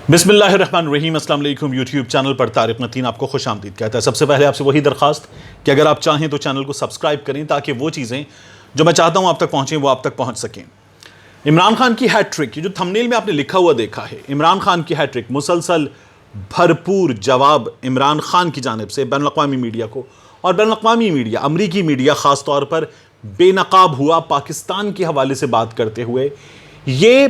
بسم اللہ الرحمن الرحیم۔ السلام علیکم۔ یوٹیوب چینل پر طارق نتین آپ کو خوش آمدید کہتا ہے۔ سب سے پہلے آپ سے وہی درخواست کہ اگر آپ چاہیں تو چینل کو سبسکرائب کریں تاکہ وہ چیزیں جو میں چاہتا ہوں آپ تک پہنچیں وہ آپ تک پہنچ سکیں۔ عمران خان کی ہیٹ ٹرک، یہ جو تھمبنیل میں آپ نے لکھا ہوا دیکھا ہے، عمران خان کی ہیٹ ٹرک، مسلسل بھرپور جواب عمران خان کی جانب سے بین الاقوامی میڈیا کو، اور بین الاقوامی میڈیا، امریکی میڈیا خاص طور پر بے نقاب ہوا پاکستان کے حوالے سے بات کرتے ہوئے۔ یہ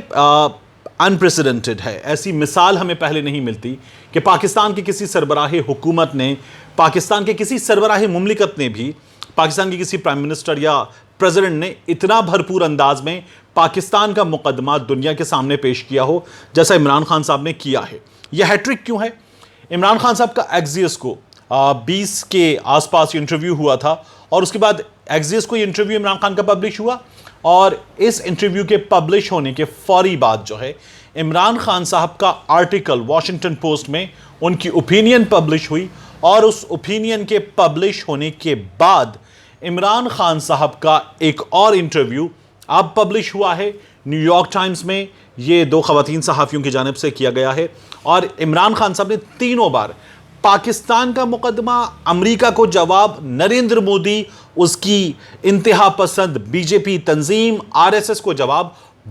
انپریسیڈنٹڈ ہے، ایسی مثال ہمیں پہلے نہیں ملتی کہ پاکستان کے کسی سربراہ حکومت نے، پاکستان کے کسی سربراہ مملکت نے بھی، پاکستان کے کسی پرائم منسٹر یا پریزیڈنٹ نے اتنا بھرپور انداز میں پاکستان کا مقدمہ دنیا کے سامنے پیش کیا ہو جیسا عمران خان صاحب نے کیا ہے۔ یہ ہیٹرک کیوں ہے؟ عمران خان صاحب کا ایکزیس کو 20 کے آس پاس انٹرویو ہوا تھا، اور اس کے بعد ایکزیس کو یہ انٹرویو عمران خان کا پبلش ہوا، اور اس انٹرویو کے پبلش ہونے کے فوری بعد جو ہے عمران خان صاحب کا آرٹیکل واشنگٹن پوسٹ میں ان کی اوپینین پبلش ہوئی، اور اس اوپینین کے پبلش ہونے کے بعد عمران خان صاحب کا ایک اور انٹرویو اب پبلش ہوا ہے نیو یارک ٹائمز میں۔ یہ دو خواتین صحافیوں کی جانب سے کیا گیا ہے، اور عمران خان صاحب نے تینوں بار پاکستان کا مقدمہ، امریکہ کو جواب، نریندر مودی اس کی انتہا پسند بی جے پی تنظیم RSS کو جواب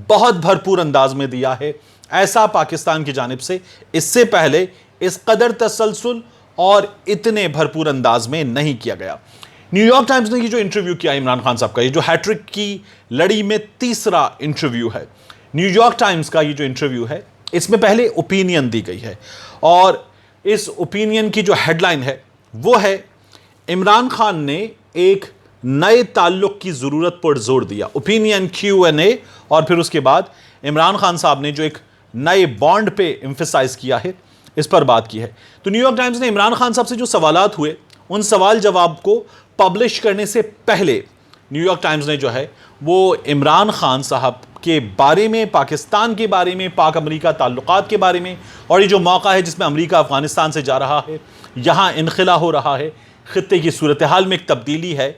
بہت بھرپور انداز میں دیا ہے۔ ایسا پاکستان کی جانب سے اس سے پہلے اس قدر تسلسل اور اتنے بھرپور انداز میں نہیں کیا گیا۔ نیو یارک ٹائمز نے یہ جو انٹرویو کیا عمران خان صاحب کا، یہ جو ہیٹرک کی لڑی میں تیسرا انٹرویو ہے، نیو یارک ٹائمز کا یہ جو انٹرویو ہے، اس میں پہلے اوپینین دی گئی ہے، اور اس اوپینین کی جو ہیڈ لائن ہے وہ ہے عمران خان نے ایک نئے تعلق کی ضرورت پر زور دیا۔ اوپینین Q&A، اور پھر اس کے بعد عمران خان صاحب نے جو ایک نئے بانڈ پہ ایمفیسائز کیا ہے، اس پر بات کی ہے۔ تو نیو یارک ٹائمز نے عمران خان صاحب سے جو سوالات ہوئے، ان سوال جواب کو پبلش کرنے سے پہلے نیو یارک ٹائمز نے جو ہے وہ عمران خان صاحب کے بارے میں، پاکستان کے بارے میں، پاک امریکہ تعلقات کے بارے میں، اور یہ جو موقع ہے جس میں امریکہ افغانستان سے جا رہا ہے، یہاں انخلا ہو رہا ہے، خطے کی صورتحال میں ایک تبدیلی ہے،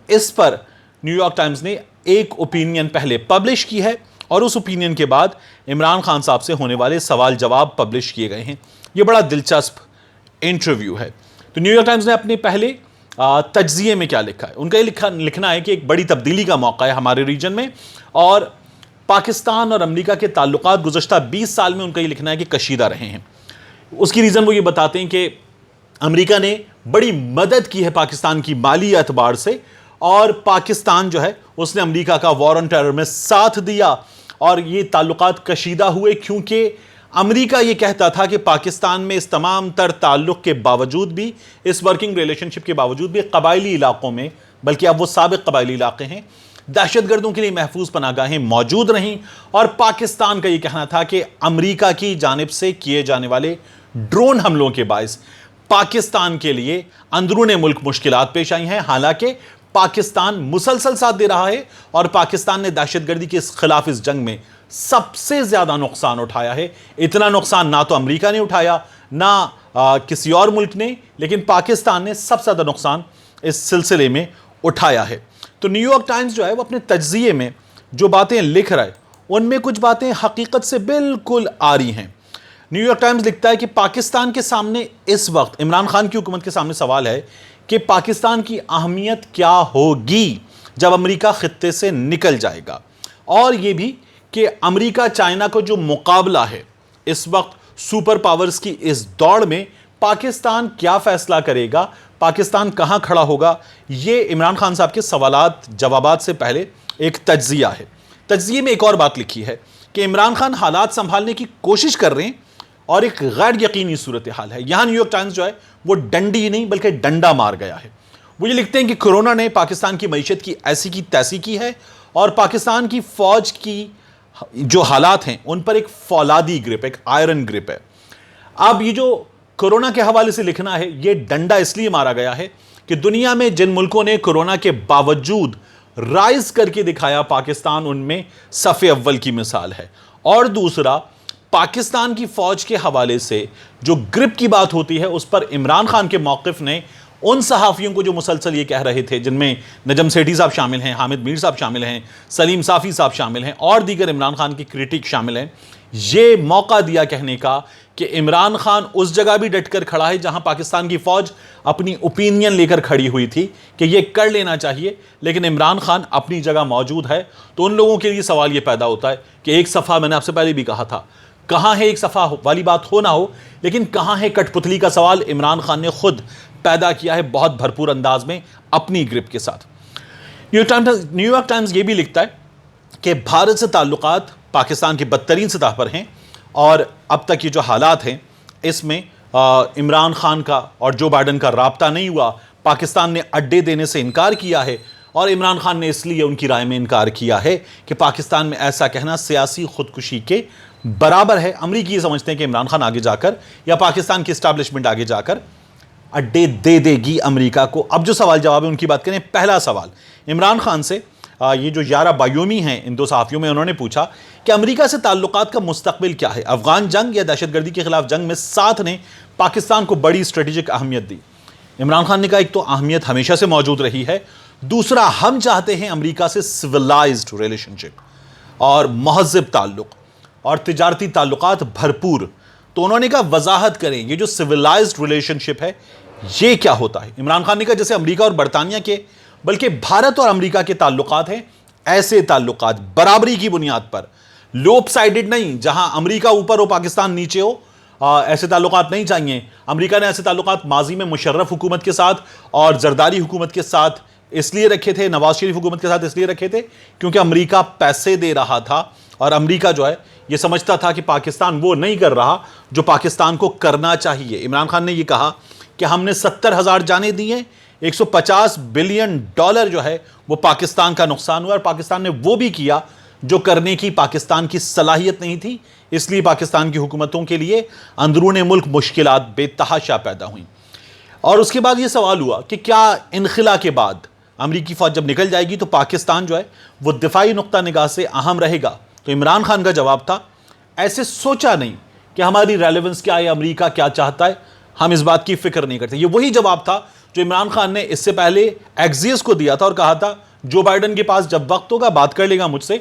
اس پر نیو یارک ٹائمز نے ایک اوپینین پہلے پبلش کی ہے، اور اس اوپینین کے بعد عمران خان صاحب سے ہونے والے سوال جواب پبلش کیے گئے ہیں۔ یہ بڑا دلچسپ انٹرویو ہے۔ تو نیو یارک ٹائمز نے اپنے پہلے تجزیے میں کیا لکھا ہے؟ ان کا یہ لکھنا ہے کہ ایک بڑی تبدیلی کا موقع ہے ہمارے ریجن میں، اور پاکستان اور امریکہ کے تعلقات گزشتہ 20 سال میں ان کا یہ لکھنا ہے کہ کشیدہ رہے ہیں۔ اس کی ریزن وہ یہ بتاتے ہیں کہ امریکہ نے بڑی مدد کی ہے پاکستان کی مالی اعتبار سے، اور پاکستان جو ہے اس نے امریکہ کا وار آن ٹیرر میں ساتھ دیا، اور یہ تعلقات کشیدہ ہوئے کیونکہ امریکہ یہ کہتا تھا کہ پاکستان میں اس تمام تر تعلق کے باوجود بھی، اس ورکنگ ریلیشن شپ کے باوجود بھی، قبائلی علاقوں میں، بلکہ اب وہ سابق قبائلی علاقے ہیں، دہشت گردوں کے لیے محفوظ پناہ گاہیں موجود رہیں، اور پاکستان کا یہ کہنا تھا کہ امریکہ کی جانب سے کیے جانے والے ڈرون حملوں کے باعث پاکستان کے لیے اندرون ملک مشکلات پیش آئی ہیں، حالانکہ پاکستان مسلسل ساتھ دے رہا ہے، اور پاکستان نے دہشت گردی کے خلاف اس جنگ میں سب سے زیادہ نقصان اٹھایا ہے۔ اتنا نقصان نہ تو امریکہ نے اٹھایا، نہ کسی اور ملک نے، لیکن پاکستان نے سب سے زیادہ نقصان اس سلسلے میں اٹھایا ہے۔ تو نیو یارک ٹائمز جو ہے وہ اپنے تجزیے میں جو باتیں لکھ رہا ہے، ان میں کچھ باتیں حقیقت سے بالکل آ رہی ہیں۔ نیو یارک ٹائمز لکھتا ہے کہ پاکستان کے سامنے اس وقت، عمران خان کی حکومت کے سامنے سوال ہے کہ پاکستان کی اہمیت کیا ہوگی جب امریکہ خطے سے نکل جائے گا، اور یہ بھی کہ امریکہ چائنا کو جو مقابلہ ہے اس وقت سپر پاورز کی اس دوڑ میں، پاکستان کیا فیصلہ کرے گا، پاکستان کہاں کھڑا ہوگا۔ یہ عمران خان صاحب کے سوالات جوابات سے پہلے ایک تجزیہ ہے۔ تجزیے میں ایک اور بات لکھی ہے کہ عمران خان حالات سنبھالنے کی کوشش کر رہے ہیں، اور ایک غیر یقینی صورتحال ہے۔ یہاں نیو یارک ٹائمز جو ہے وہ ڈنڈی نہیں بلکہ ڈنڈا مار گیا ہے۔ وہ یہ لکھتے ہیں کہ کورونا نے پاکستان کی معیشت کی ایسی کی تیسی کی ہے، اور پاکستان کی فوج کی جو حالات ہیں ان پر ایک فولادی گرپ، ایک آئرن گرپ ہے۔ اب یہ جو کورونا کے حوالے سے لکھنا ہے، یہ ڈنڈا اس لیے مارا گیا ہے کہ دنیا میں جن ملکوں نے کورونا کے باوجود رائز کر کے دکھایا، پاکستان ان میں صف اول کی مثال ہے۔ اور دوسرا، پاکستان کی فوج کے حوالے سے جو گرپ کی بات ہوتی ہے، اس پر عمران خان کے موقف نے ان صحافیوں کو جو مسلسل یہ کہہ رہے تھے، جن میں نجم سیٹھی صاحب شامل ہیں، حامد میر صاحب شامل ہیں، سلیم صافی صاحب شامل ہیں، اور دیگر عمران خان کی کریٹک شامل ہیں، یہ موقع دیا کہنے کا کہ عمران خان اس جگہ بھی ڈٹ کر کھڑا ہے جہاں پاکستان کی فوج اپنی اوپینین لے کر کھڑی ہوئی تھی کہ یہ کر لینا چاہیے، لیکن عمران خان اپنی جگہ موجود ہے۔ تو ان لوگوں کے لیے سوال یہ پیدا ہوتا ہے کہ ایک صفحہ، میں نے آپ سے پہلے بھی کہا تھا، کہاں ہے ایک صفحہ والی بات ہو نہ ہو، لیکن کہاں ہے کٹ پتلی کا سوال عمران خان نے خود پیدا کیا ہے بہت بھرپور انداز میں اپنی گرپ کے ساتھ۔ نیو یارک ٹائمز یہ بھی لکھتا ہے کہ بھارت سے تعلقات پاکستان کی بدترین سطح پر ہیں، اور اب تک یہ جو حالات ہیں اس میں عمران خان کا اور جو بائیڈن کا رابطہ نہیں ہوا، پاکستان نے اڈے دینے سے انکار کیا ہے، اور عمران خان نے اس لیے ان کی رائے میں انکار کیا ہے کہ پاکستان میں ایسا کہنا سیاسی خودکشی کے برابر ہے۔ امریکی یہ سمجھتے ہیں کہ عمران خان آگے جا کر یا پاکستان کی اسٹیبلشمنٹ آگے جا کر اڈے دے دے گی امریکہ کو۔ اب جو سوال جواب ہے ان کی بات کریں۔ پہلا سوال عمران خان سے، یہ جو 11 بایومی ہیں ان دو صحافیوں میں، انہوں نے پوچھا کہ امریکہ سے تعلقات کا مستقبل کیا ہے؟ افغان جنگ یا دہشت گردی کے خلاف جنگ میں ساتھ نے پاکستان کو بڑی اسٹریٹجک اہمیت دی۔ عمران خان نے کہا ایک تو اہمیت ہمیشہ سے موجود رہی ہے، دوسرا ہم چاہتے ہیں امریکہ سے سویلائزڈ ریلیشن شپ اور مہذب تعلق اور تجارتی تعلقات بھرپور۔ تو انہوں نے کہا وضاحت کریں یہ جو سویلائزڈ ریلیشن شپ ہے یہ کیا ہوتا ہے؟ عمران خان نے کہا جیسے امریکہ اور برطانیہ کے بلکہ بھارت اور امریکہ کے تعلقات ہیں، ایسے تعلقات برابری کی بنیاد پر، لوپ سائیڈڈ نہیں، جہاں امریکہ اوپر ہو پاکستان نیچے ہو، ایسے تعلقات نہیں چاہیے۔ امریکہ نے ایسے تعلقات ماضی میں مشرف حکومت کے ساتھ اور زرداری حکومت کے ساتھ اس لیے رکھے تھے، نواز شریف حکومت کے ساتھ اس لیے رکھے تھے کیونکہ امریکہ پیسے دے رہا تھا، اور امریکہ جو ہے یہ سمجھتا تھا کہ پاکستان وہ نہیں کر رہا جو پاکستان کو کرنا چاہیے۔ عمران خان نے یہ کہا کہ ہم نے 70,000 جانیں دی ہیں، $150 بلین جو ہے وہ پاکستان کا نقصان ہوا، اور پاکستان نے وہ بھی کیا جو کرنے کی پاکستان کی صلاحیت نہیں تھی، اس لیے پاکستان کی حکومتوں کے لیے اندرون ملک مشکلات بے تحاشا پیدا ہوئیں۔ اور اس کے بعد یہ سوال ہوا کہ کیا انخلا کے بعد امریکی فوج جب نکل جائے گی تو پاکستان جو ہے وہ دفاعی نقطہ نگاہ سے اہم رہے گا؟ تو عمران خان کا جواب تھا ایسے سوچا نہیں کہ ہماری ریلیونس کیا ہے، امریکہ کیا چاہتا ہے، ہم اس بات کی فکر نہیں کرتے۔ یہ وہی جواب تھا جو عمران خان نے اس سے پہلے ایکزیس کو دیا تھا اور کہا تھا جو بائیڈن کے پاس جب وقت ہوگا بات کر لے گا مجھ سے،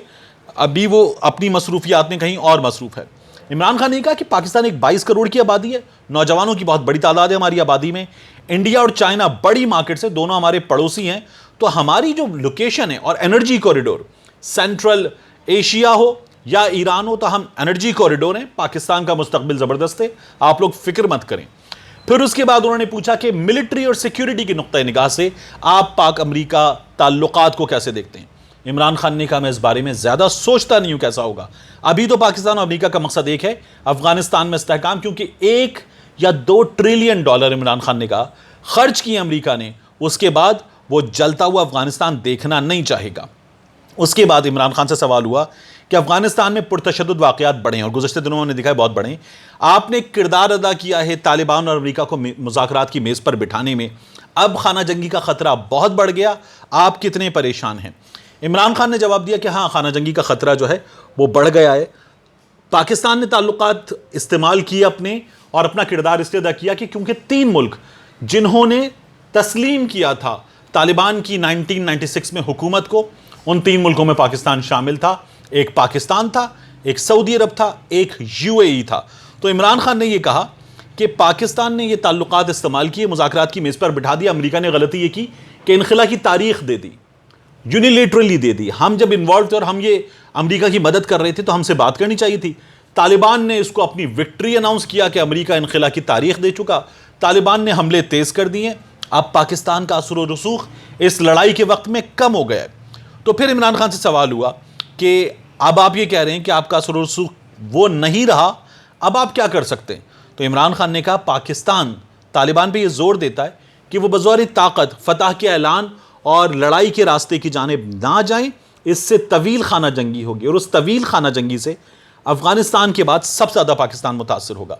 ابھی وہ اپنی مصروفیات میں کہیں اور مصروف ہے۔ عمران خان نے کہا کہ پاکستان ایک 22 کروڑ کی آبادی ہے، نوجوانوں کی بہت بڑی تعداد ہے ہماری آبادی میں، انڈیا اور چائنا بڑی مارکیٹس ہیں، دونوں ہمارے پڑوسی ہیں، تو ہماری جو لوکیشن ہے اور انرجی کوریڈور سینٹرل ایشیا ہو یا ایران ہو، تو ہم انرجی کوریڈور ہیں، پاکستان کا مستقبل زبردست ہے، آپ لوگ فکر مت کریں۔ پھر اس کے بعد انہوں نے پوچھا کہ ملٹری اور سیکیورٹی کی نقطہ نگاہ سے آپ پاک امریکہ تعلقات کو کیسے دیکھتے ہیں؟ عمران خان نے کہا میں اس بارے میں زیادہ سوچتا نہیں ہوں کیسا ہوگا، ابھی تو پاکستان اور امریکہ کا مقصد ایک ہے، افغانستان میں استحکام، کیونکہ $1 یا $2 ٹریلین عمران خان نے کہا خرچ کیے امریکہ نے، اس کے بعد وہ جلتا ہوا افغانستان دیکھنا نہیں چاہے گا۔ اس کے بعد عمران خان سے سوال ہوا کہ افغانستان میں پرتشدد واقعات بڑھے ہیں اور گزشتہ دنوں میں نے دیکھا ہے بہت بڑھے ہیں، آپ نے کردار ادا کیا ہے طالبان اور امریکہ کو مذاکرات کی میز پر بٹھانے میں، اب خانہ جنگی کا خطرہ بہت بڑھ گیا، آپ کتنے پریشان ہیں؟ عمران خان نے جواب دیا کہ ہاں خانہ جنگی کا خطرہ جو ہے وہ بڑھ گیا ہے، پاکستان نے تعلقات استعمال کیے اپنے اور اپنا کردار اس لیے ادا کیا کہ کیونکہ 3 ملک جنہوں نے تسلیم کیا تھا طالبان کی 1996 میں حکومت کو، ان 3 ملکوں میں پاکستان شامل تھا، ایک پاکستان تھا، ایک سعودی عرب تھا، ایک UAE تھا۔ تو عمران خان نے یہ کہا کہ پاکستان نے یہ تعلقات استعمال کیے، مذاکرات کی میز پر بٹھا دیا، امریکہ نے غلطی یہ کی کہ انخلا کی تاریخ دے دی، یونیلیٹرلی دے دی، ہم جب انوالو تھے اور ہم یہ امریکہ کی مدد کر رہے تھے تو ہم سے بات کرنی چاہیے تھی۔ طالبان نے اس کو اپنی وکٹری اناؤنس کیا کہ امریکہ انخلا کی تاریخ دے چکا، طالبان نے حملے تیز کر دیے، اب پاکستان کا اثر و رسوخ اس لڑائی کے وقت میں کم ہو گیا ہے۔ تو پھر عمران خان سے سوال ہوا کہ اب آپ یہ کہہ رہے ہیں کہ آپ کا اثر و رسوخ وہ نہیں رہا، اب آپ کیا کر سکتے ہیں؟ تو عمران خان نے کہا پاکستان طالبان پہ یہ زور دیتا ہے کہ وہ بظاہر طاقت فتح کے اعلان اور لڑائی کے راستے کی جانب نہ جائیں، اس سے طویل خانہ جنگی ہوگی، اور اس طویل خانہ جنگی سے افغانستان کے بعد سب سے زیادہ پاکستان متاثر ہوگا۔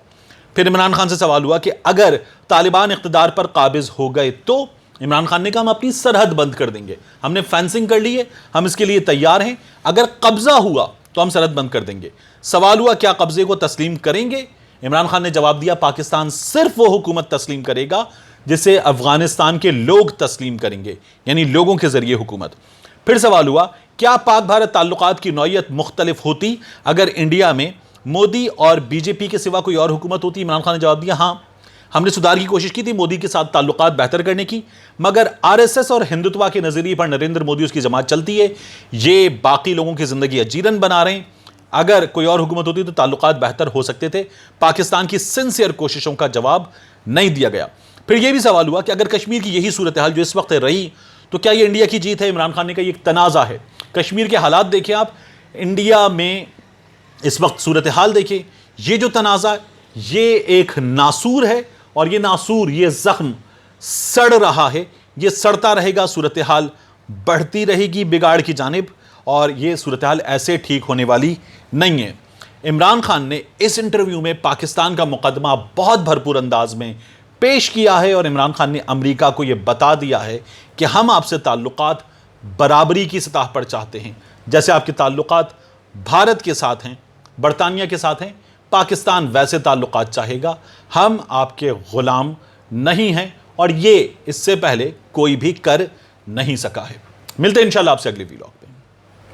پھر عمران خان سے سوال ہوا کہ اگر طالبان اقتدار پر قابض ہو گئے تو عمران خان نے کہا ہم اپنی سرحد بند کر دیں گے، ہم نے فینسنگ کر لی ہے، ہم اس کے لیے تیار ہیں، اگر قبضہ ہوا تو ہم سرحد بند کر دیں گے۔ سوال ہوا کیا قبضے کو تسلیم کریں گے؟ عمران خان نے جواب دیا پاکستان صرف وہ حکومت تسلیم کرے گا جسے افغانستان کے لوگ تسلیم کریں گے، یعنی لوگوں کے ذریعے حکومت۔ پھر سوال ہوا کیا پاک بھارت تعلقات کی نوعیت مختلف ہوتی اگر انڈیا میں مودی اور بی جے پی کے سوا کوئی اور حکومت ہوتی؟ عمران خان نے جواب دیا ہاں، ہم نے سدھار کی کوشش کی تھی، مودی کے ساتھ تعلقات بہتر کرنے کی، مگر آر ایس ایس اور ہندوتوا کے نظریے پر نریندر مودی اس کی جماعت چلتی ہے، یہ باقی لوگوں کی زندگی اجیرن بنا رہے ہیں، اگر کوئی اور حکومت ہوتی تو تعلقات بہتر ہو سکتے تھے۔ پاکستان کی سنسیئر کوششوں کا جواب نہیں دیا گیا۔ پھر یہ بھی سوال ہوا کہ اگر کشمیر کی یہی صورتحال جو اس وقت رہی تو کیا یہ انڈیا کی جیت ہے؟ عمران خان نے کہا یہ ایک تنازع ہے۔ کشمیر کے حالات دیکھیں آپ، انڈیا میں اس وقت صورتحال دیکھیں، یہ جو تنازع ہے یہ ایک ناسور ہے، اور یہ ناسور، یہ زخم سڑ رہا ہے، یہ سڑتا رہے گا، صورتحال بڑھتی رہے گی بگاڑ کی جانب، اور یہ صورتحال ایسے ٹھیک ہونے والی نہیں ہے۔ عمران خان نے اس انٹرویو میں پاکستان کا مقدمہ بہت بھرپور انداز میں پیش کیا ہے، اور عمران خان نے امریکہ کو یہ بتا دیا ہے کہ ہم آپ سے تعلقات برابری کی سطح پر چاہتے ہیں، جیسے آپ کے تعلقات بھارت کے ساتھ ہیں، برطانیہ کے ساتھ ہیں، پاکستان ویسے تعلقات چاہے گا، ہم آپ کے غلام نہیں ہیں، اور یہ اس سے پہلے کوئی بھی کر نہیں سکا ہے۔ ملتے ہیں انشاءاللہ آپ سے اگلی ویڈیو۔